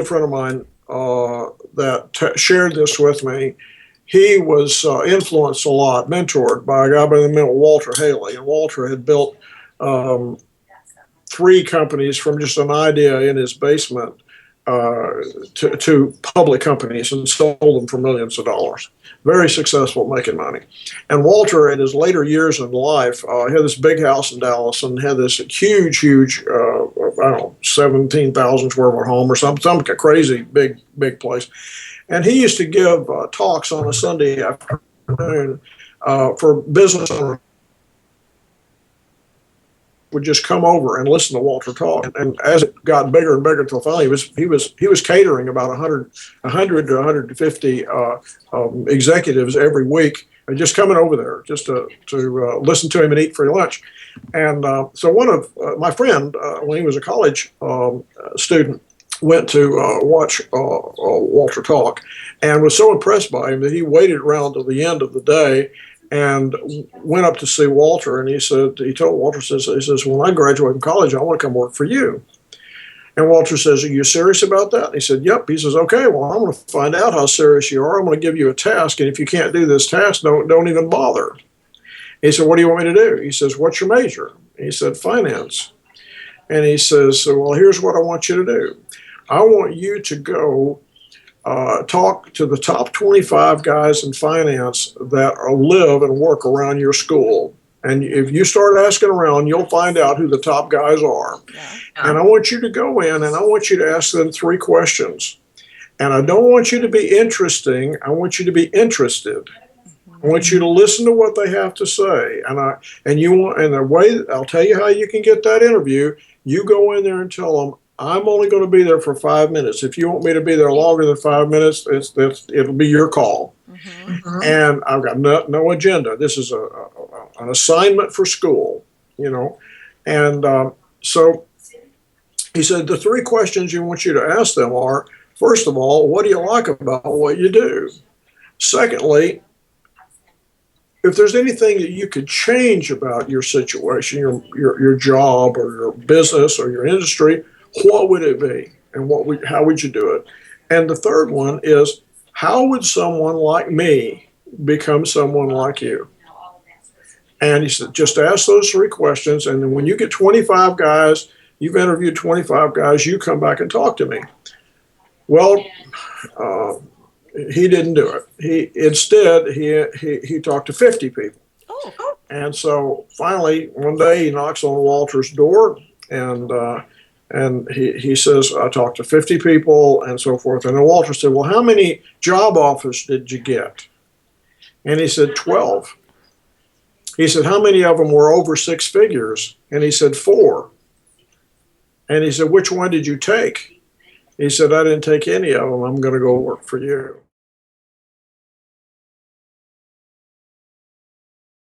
friend of mine that shared this with me. He was influenced a lot, mentored by a guy by the name of Walter Haley. And Walter had built 3 companies from just an idea in his basement to public companies and sold them for millions of dollars. Very successful, making money. And Walter, in his later years in life, had this big house in Dallas and had this huge, I don't know, 17,000 square foot home or some crazy big place. And he used to give talks on a Sunday afternoon for business owners would just come over and listen to Walter talk. And as it got bigger and bigger, until finally he was catering about 100 to 150 executives every week, just coming over there just to listen to him and eat free lunch. And so one of my friend, when he was a college student, went to watch Walter talk and was so impressed by him that he waited around till the end of the day and went up to see Walter, and he told Walter, he says, when I graduate from college, I want to come work for you. And Walter says, are you serious about that? And he said, yep. He says, okay, well, I'm going to find out how serious you are. I'm going to give you a task, and if you can't do this task, don't even bother. He said, what do you want me to do? He says, what's your major? He said, finance. And he says, well, here's what I want you to do. I want you to go talk to the top 25 guys in finance that live and work around your school. And if you start asking around, you'll find out who the top guys are. Yeah. And I want you to go in and I want you to ask them 3 questions. And I don't want you to be interesting. I want you to be interested. I want you to listen to what they have to say. And the way I'll tell you how you can get that interview. You go in there and tell them, I'm only going to be there for 5 minutes. If you want me to be there longer than 5 minutes, it'll be your call. Mm-hmm. And I've got no agenda. This is an assignment for school, you know. And so he said the 3 questions you want you to ask them are, first of all, what do you like about what you do? Secondly, if there's anything that you could change about your situation, your job or your business or your industry, what would it be, and how would you do it? And the third one is, how would someone like me become someone like you? And he said, just ask those 3 questions, and then when you get 25 guys, you've interviewed 25 guys, you come back and talk to me. Well, he didn't do it. Instead he talked to 50 people. Oh. And so finally, one day he knocks on Walter's door, and he says, I talked to 50 people and so forth. And then Walter said, well, how many job offers did you get? And he said, 12. He said, how many of them were over 6 figures? And he said, 4. And he said, which one did you take? He said, I didn't take any of them. I'm going to go work for you.